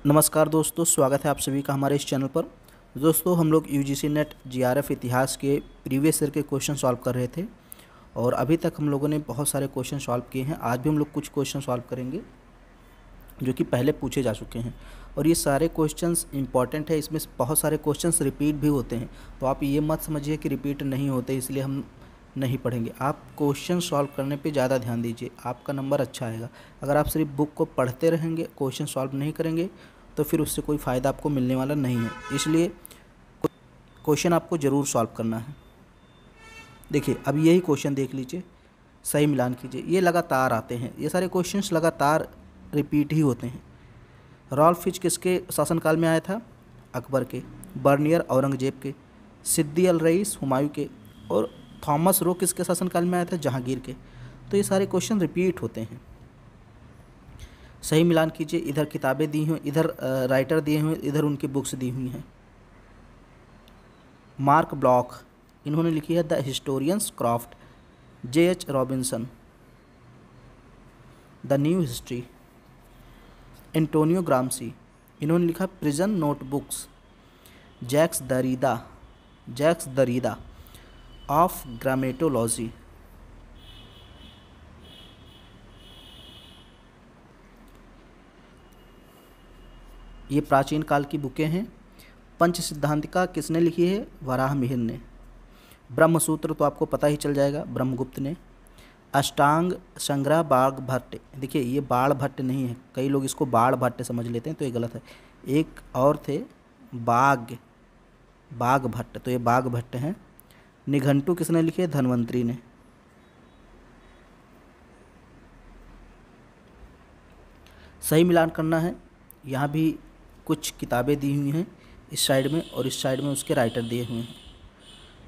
नमस्कार दोस्तों, स्वागत है आप सभी का हमारे इस चैनल पर। दोस्तों, हम लोग यूजीसी नेट जीआरएफ इतिहास के प्रीवियस ईयर के क्वेश्चन सॉल्व कर रहे थे और अभी तक हम लोगों ने बहुत सारे क्वेश्चन सॉल्व किए हैं। आज भी हम लोग कुछ क्वेश्चन सॉल्व करेंगे जो कि पहले पूछे जा चुके हैं और ये सारे क्वेश्चंस इंपॉर्टेंट है। इसमें बहुत सारे क्वेश्चंस रिपीट भी होते हैं, तो आप ये मत समझिए कि रिपीट नहीं होते इसलिए हम नहीं पढ़ेंगे। आप क्वेश्चन सॉल्व करने पे ज़्यादा ध्यान दीजिए, आपका नंबर अच्छा आएगा। अगर आप सिर्फ बुक को पढ़ते रहेंगे, क्वेश्चन सॉल्व नहीं करेंगे तो फिर उससे कोई फ़ायदा आपको मिलने वाला नहीं है। इसलिए क्वेश्चन आपको ज़रूर सॉल्व करना है। देखिए, अब यही क्वेश्चन देख लीजिए, सही मिलान कीजिए। ये लगातार आते हैं, ये सारे क्वेश्चंस लगातार रिपीट ही होते हैं। रॉल्फ फिच किसके शासनकाल में आया था? अकबर के। बर्नियर औरंगजेब के। सिद्दी अल रईस हुमायूं के। और थॉमस रो किसके शासनकाल में आया था? जहांगीर के। तो ये सारे क्वेश्चन रिपीट होते हैं। सही मिलान कीजिए। इधर किताबें दी हुई, इधर राइटर दिए हुए, इधर उनकी बुक्स दी हुई हैं। मार्क ब्लॉक, इन्होंने लिखी है the historian's craft. J.H. Robinson, the new history. Antonio Gramsci, इन्होंने लिखा prison notebooks. Jacques Derrida of grammatology. ये प्राचीन काल की बुकें हैं। पंच सिद्धांतिका किसने लिखी है? वराहमिहिर ने। ब्रह्मसूत्र तो आपको पता ही चल जाएगा, ब्रह्मगुप्त ने। अष्टांग संग्रह बाणभट्ट, देखिए ये बाणभट्ट नहीं है, कई लोग इसको बाणभट्ट समझ लेते हैं तो ये गलत है। एक और थे बाघभट्ट, तो ये बाघभट्ट हैं। निघंटु किसने लिखे? धन्वंतरी ने। सही मिलान करना है। यहाँ भी कुछ किताबें दी हुई हैं इस साइड में और इस साइड में उसके राइटर दिए हुए हैं।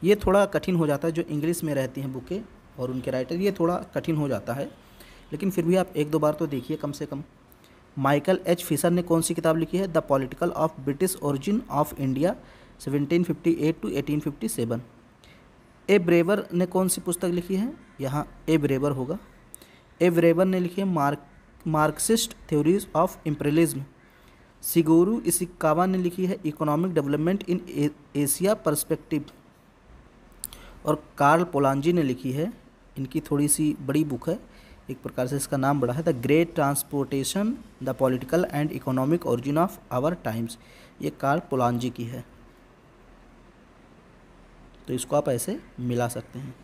ये थोड़ा कठिन हो जाता है, जो इंग्लिश में रहती हैं बुकें और उनके राइटर, ये थोड़ा कठिन हो जाता है, लेकिन फिर भी आप एक दो बार तो देखिए कम से कम। माइकल एच फिशर ने कौन सी किताब लिखी है? The political of British origin of India 1758 to 1857। A Brewer ने कौन सी पुस्तक लिखी है? यहाँ ए ब्रेवर होगा। ए ब्रेवर ने लिखी है Marxist theories of imperialism. Shigeru Ishikawa ने लिखी है economic development in Asia perspective. और कार्ल पोलांजी ने लिखी है, इनकी थोड़ी सी बड़ी बुक है, एक प्रकार से इसका नाम बड़ा है, the great transportation the political and economic origin of our times. ये कार्ल पोलांजी की है, तो इसको आप ऐसे मिला सकते हैं।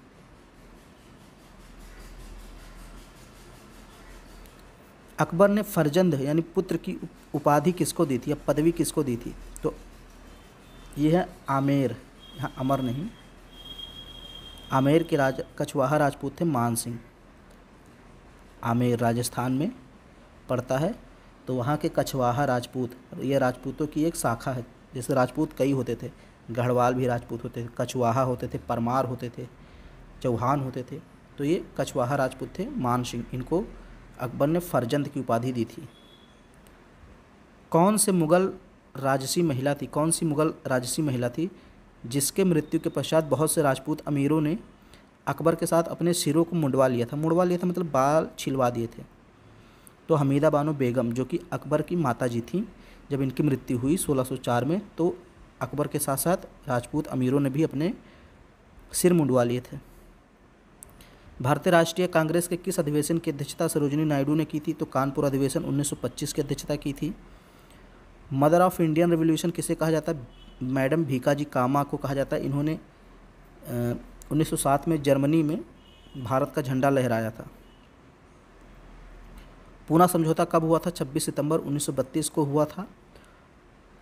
अकबर ने फरजंद यानी पुत्र की उपाधि किसको दी थी या पदवी किसको दी थी? तो ये है आमेर, यहाँ अमर नहीं। आमेर के राजा कछवाहा राजपूत थे मान सिंह। आमेर राजस्थान में पड़ता है, तो वहाँ के कछवाहा राजपूत, ये राजपूतों की एक शाखा है। जैसे राजपूत कई होते थे, गढ़वाल भी राजपूत होते थे, कछवाहा होते थे, परमार होते थे, चौहान होते थे, तो ये कछवाहा राजपूत थे मान सिंह। इनको अकबर ने फरजंद की उपाधि दी थी। कौन सी मुग़ल राजसी महिला थी जिसके मृत्यु के पश्चात बहुत से राजपूत अमीरों ने अकबर के साथ अपने सिरों को मुंडवा लिया था मतलब बाल छिलवा दिए थे? तो हमीदा बानो बेगम, जो कि अकबर की माताजी थी। जब इनकी मृत्यु हुई 1604 में, तो अकबर के साथ साथ राजपूत अमीरों ने भी अपने सिर मुंडवा लिए थे। भारतीय राष्ट्रीय कांग्रेस के किस अधिवेशन की अध्यक्षता सरोजिनी नायडू ने की थी? तो कानपुर अधिवेशन 1925 की अध्यक्षता की थी। मदर ऑफ इंडियन रेवोल्यूशन किसे कहा जाता है? मैडम भीकाजी कामा को कहा जाता है। इन्होंने 1907 में जर्मनी में भारत का झंडा लहराया था। पूना समझौता कब हुआ था? 26 सितंबर 1932 को हुआ था।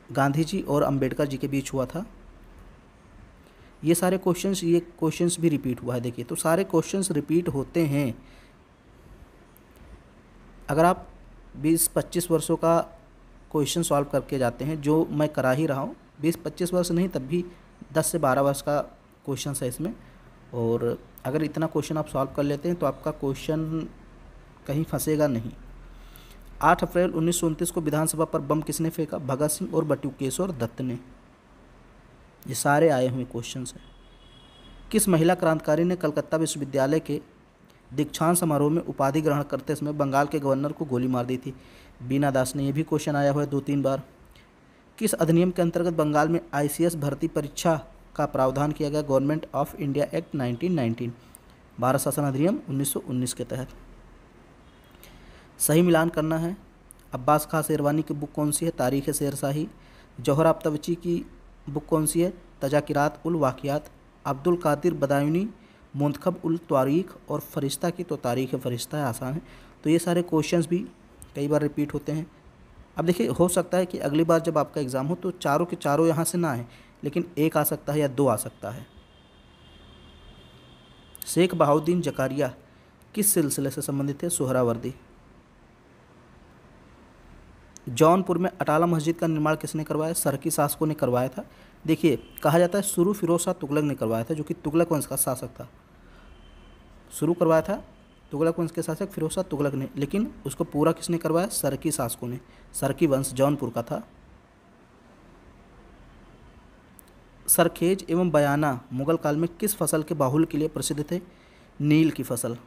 गांधी जी और अंबेडकर जी के बीच हुआ था। ये सारे क्वेश्चंस भी रिपीट हुआ है। देखिए, तो सारे क्वेश्चंस रिपीट होते हैं। अगर आप 20-25 वर्षों का क्वेश्चन सॉल्व करके जाते हैं, जो मैं करा ही रहा हूँ, 20-25 वर्ष नहीं तब भी 10 से 12 वर्ष का क्वेश्चन है इसमें, और अगर इतना क्वेश्चन आप सॉल्व कर लेते हैं तो आपका क्वेश्चन कहीं फंसेगा नहीं। 8 अप्रैल 1929 को विधानसभा पर बम किसने फेंका? भगत सिंह और बटुकेश्वर दत्त ने। ये सारे आए हुए क्वेश्चंस हैं। किस महिला क्रांतिकारी ने कलकत्ता विश्वविद्यालय के दीक्षांत समारोह में उपाधि ग्रहण करते समय बंगाल के गवर्नर को गोली मार दी थी? बीना दास ने। ये भी क्वेश्चन आया हुआ है 2-3 बार। किस अधिनियम के अंतर्गत बंगाल में आईसीएस भर्ती परीक्षा का प्रावधान किया गया? Government of India act 1919, Bharat शासन अधिनियम 1919 के तहत। सही मिलान करना है। अब्बास खां शेरवानी की बुक कौन सी है? तारीख शेरशाही। जौहर आफ्ताबची की बुक कौन सी है? तजाकिरात उल वाक़ियात। अब्दुल कादिर बदायूनी मुंतखब उल तारीख। और फरिश्ता की तो तारीख फरिश्ता है, आसान है। तो ये सारे क्वेश्चंस भी कई बार रिपीट होते हैं। अब देखिए, हो सकता है कि अगली बार जब आपका एग्ज़ाम हो तो चारों के चारों यहाँ से ना आए, लेकिन एक आ सकता है या 2 आ सकता है। शेख बहाउद्दीन जकारिया किस सिलसिले से संबंधित थे? सोहरावर्दी। जौनपुर में अटाला मस्जिद का निर्माण किसने करवाया? सरकी शासकों ने करवाया था। देखिए, कहा जाता है शुरू फिरोज शाह तुगलक ने करवाया था, जो कि तुगलक वंश का शासक था। शुरू करवाया था तुगलक वंश के शासक फिरोज शाह तुगलक ने, लेकिन उसको पूरा किसने करवाया? सरकी शासकों ने। सरकी वंश जौनपुर का था। सरखेज एवं बयाना मुगल काल में किस फसल के बाहुल्य के लिए प्रसिद्ध थे? नील की फसल।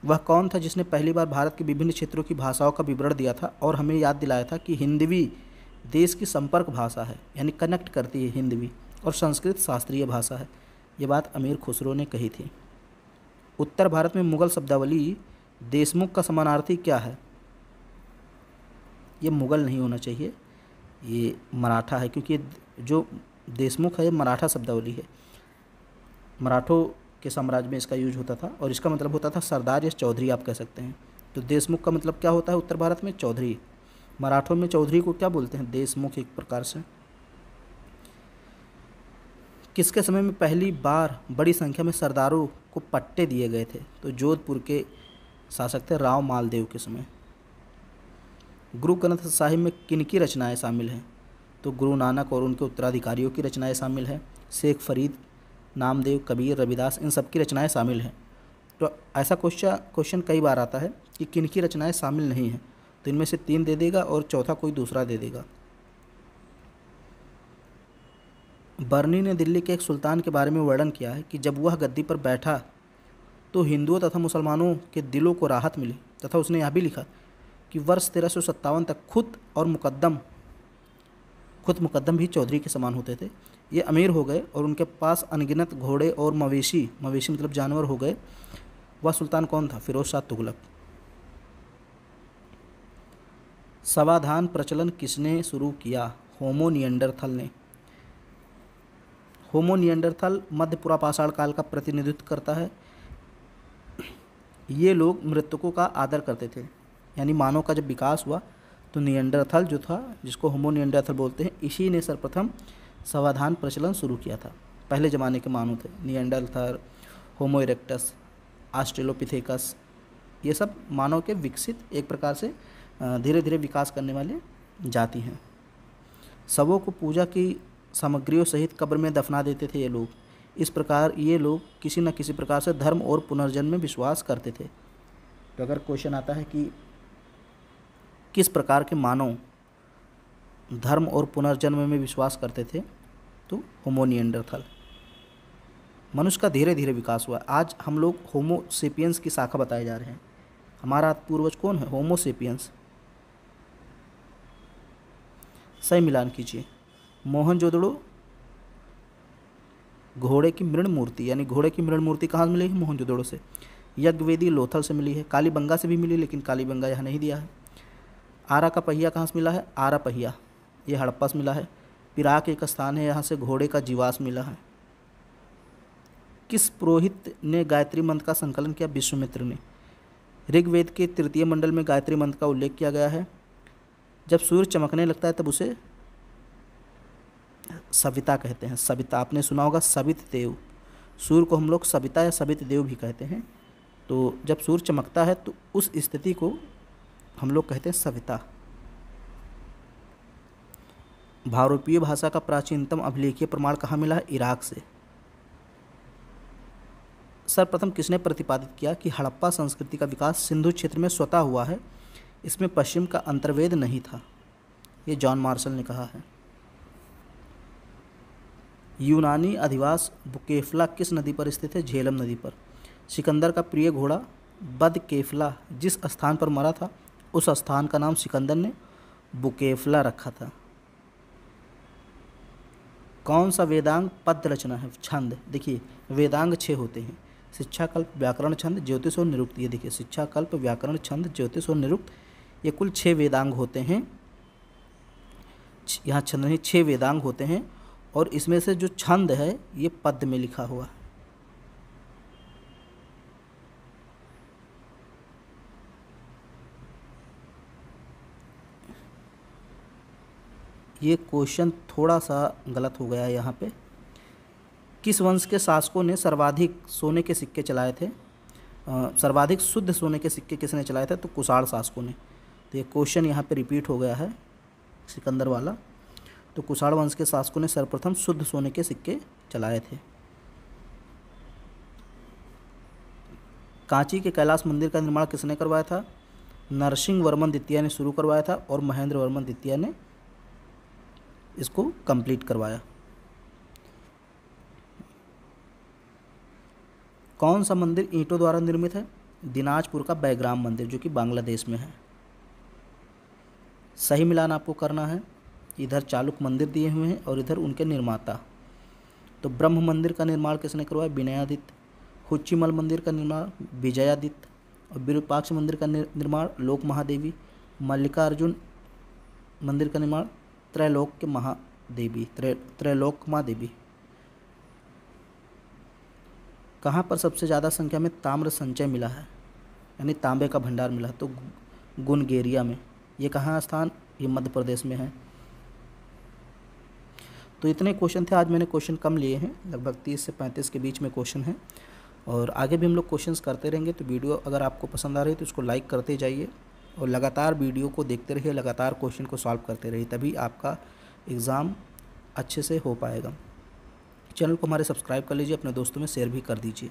वह कौन था जिसने पहली बार भारत के विभिन्न क्षेत्रों की भाषाओं का विवरण दिया था और हमें याद दिलाया था कि हिंदवी देश की संपर्क भाषा है, यानी कनेक्ट करती है हिंदवी, और संस्कृत शास्त्रीय भाषा है? ये बात अमीर खुसरो ने कही थी। उत्तर भारत में मुगल शब्दावली देशमुख का समानार्थी क्या है? ये मुगल नहीं होना चाहिए, ये मराठा है, क्योंकि जो देशमुख है ये मराठा शब्दावली है। मराठों के साम्राज्य में इसका यूज होता था और इसका मतलब होता था सरदार या चौधरी, आप कह सकते हैं। तो देशमुख का मतलब क्या होता है उत्तर भारत में? चौधरी। मराठों में चौधरी को क्या बोलते हैं? देशमुख, एक प्रकार से। किसके समय में पहली बार बड़ी संख्या में सरदारों को पट्टे दिए गए थे? तो जोधपुर के शासक थे राव मालदेव के समय। गुरु ग्रंथ साहिब में किनकी रचनाएं शामिल हैं? तो गुरु नानक और उनके उत्तराधिकारियों की रचनाएं शामिल हैं। शेख फरीद, नामदेव, कबीर, रविदास, इन सब की रचनाएं शामिल हैं। तो ऐसा क्वेश्चन कई बार आता है कि किनकी रचनाएं शामिल नहीं हैं, तो इनमें से 3 दे देगा और चौथा कोई दूसरा दे देगा। बर्नी ने दिल्ली के एक सुल्तान के बारे में वर्णन किया है कि जब वह गद्दी पर बैठा तो हिंदुओं तथा मुसलमानों के दिलों को राहत मिली, तथा उसने यह भी लिखा कि वर्ष 1357 तक खुद मुकद्दम भी चौधरी के समान होते थे। ये अमीर हो गए और उनके पास अनगिनत घोड़े और मवेशी मतलब जानवर हो गए। वह सुल्तान कौन था? फिरोज शाह तुगलक। समाधान प्रचलन किसने शुरू किया? होमो निएंडरथल ने। होमो निएंडरथल मध्य पुरापाषाण काल का प्रतिनिधित्व करता है। ये लोग मृतकों का आदर करते थे, यानी मानव का जब विकास हुआ तो निएंडरथल जो था, जिसको होमो निएंडरथल बोलते हैं, इसी ने सर्वप्रथम समाधान प्रचलन शुरू किया था। पहले ज़माने के मानव थे निएंडरथल, होमो इरेक्टस, ऑस्ट्रेलोपिथेकस, ये सब मानव के विकसित एक प्रकार से धीरे धीरे विकास करने वाले जाति हैं। शवों को पूजा की सामग्रियों सहित कब्र में दफना देते थे ये लोग। इस प्रकार ये लोग किसी न किसी प्रकार से धर्म और पुनर्जन्म में विश्वास करते थे। तो अगर क्वेश्चन आता है कि किस प्रकार के मानव धर्म और पुनर्जन्म में विश्वास करते थे, तो होमो निएंडरथल। मनुष्य का धीरे धीरे विकास हुआ। आज हम लोग होमो सेपियंस की शाखा बताए जा रहे हैं। हमारा पूर्वज कौन है? होमो सेपियंस। सही मिलान कीजिए। मोहनजोदड़ो घोड़े की मृण मूर्ति, यानी घोड़े की मृण मूर्ति कहाँ मिली है? मोहनजोदड़ो से। यज्ञवेदी लोथल से मिली है। कालीबंगा से भी मिली, लेकिन कालीबंगा यहाँ नहीं दिया है। आरा का पहिया कहाँ से मिला है? आरा पहिया ये हड़प्पा से मिला है। पिराक एक स्थान है, यहाँ से घोड़े का जीवाश्म मिला है। किस पुरोहित ने गायत्री मंत्र का संकलन किया? विश्वामित्र ने। ऋग्वेद के 3 मंडल में गायत्री मंत्र का उल्लेख किया गया है। जब सूर्य चमकने लगता है तब उसे सविता कहते हैं। सविता आपने सुना होगा, सवित देव। सूर्य को हम लोग सविता या सवित देव भी कहते हैं। तो जब सूर्य चमकता है तो उस स्थिति को हम लोग कहते हैं सविता। भारोपीय भाषा का प्राचीनतम अभिलेखीय प्रमाण कहाँ मिला है? इराक से। सर्वप्रथम किसने प्रतिपादित किया कि हड़प्पा संस्कृति का विकास सिंधु क्षेत्र में स्वतः हुआ है, इसमें पश्चिम का अंतर्वेद नहीं था? ये जॉन मार्शल ने कहा है। यूनानी अधिवास बुकेफला किस नदी पर स्थित है? झेलम नदी पर। सिकंदर का प्रिय घोड़ा बदकेफला जिस स्थान पर मरा था उस स्थान का नाम सिकंदर ने बुकेफला रखा था। कौन सा वेदांग पद्य रचना है? छंद। देखिए वेदांग 6 होते हैं, शिक्षा कल्प व्याकरण छंद ज्योतिष और निरुक्त। ये देखिए शिक्षा कल्प व्याकरण छंद ज्योतिष और निरुक्त, ये कुल 6 वेदांग होते हैं। यहाँ छंद नहीं, 6 वेदांग होते हैं और इसमें से जो छंद है ये पद्य में लिखा हुआ है। ये क्वेश्चन थोड़ा सा गलत हो गया है यहाँ पे। किस वंश के शासकों ने सर्वाधिक सोने के सिक्के चलाए थे? सर्वाधिक शुद्ध सोने के सिक्के किसने चलाए थे? तो कुषाण शासकों ने। तो ये क्वेश्चन यहाँ पे रिपीट हो गया है सिकंदर वाला। तो कुषाण वंश के शासकों ने सर्वप्रथम शुद्ध सोने के सिक्के चलाए थे। कांची के कैलाश मंदिर का निर्माण किसने करवाया था? नरसिंह वर्मन द्वितीय ने शुरू करवाया था और महेंद्र वर्मन द्वितीय ने इसको कंप्लीट करवाया। कौन सा मंदिर ईंटों द्वारा निर्मित है? दिनाजपुर का बैग्राम मंदिर जो कि बांग्लादेश में है। सही मिलान आपको करना है। इधर चालुक्य मंदिर दिए हुए हैं और इधर उनके निर्माता। तो ब्रह्म मंदिर का निर्माण किसने करवाया? विनयादित्य। हुच्चीमल मंदिर का निर्माण विजयादित्य और विरूपाक्ष मंदिर का निर्माण लोक महादेवी। मल्लिकार्जुन मंदिर का निर्माण त्रैलोक महादेवी त्रैलोक महादेवी। कहाँ पर सबसे ज़्यादा संख्या में ताम्र संचय मिला है, यानी तांबे का भंडार मिला? तो गुनगेरिया में। ये कहाँ स्थान? ये मध्य प्रदेश में है। तो इतने क्वेश्चन थे। आज मैंने क्वेश्चन कम लिए हैं, लगभग 30 से 35 के बीच में क्वेश्चन हैं और आगे भी हम लोग क्वेश्चंस करते रहेंगे। तो वीडियो अगर आपको पसंद आ रही है तो इसको लाइक करते जाइए और लगातार वीडियो को देखते रहिए, लगातार क्वेश्चन को सॉल्व करते रहिए, तभी आपका एग्ज़ाम अच्छे से हो पाएगा। चैनल को हमारे सब्सक्राइब कर लीजिए, अपने दोस्तों में शेयर भी कर दीजिए।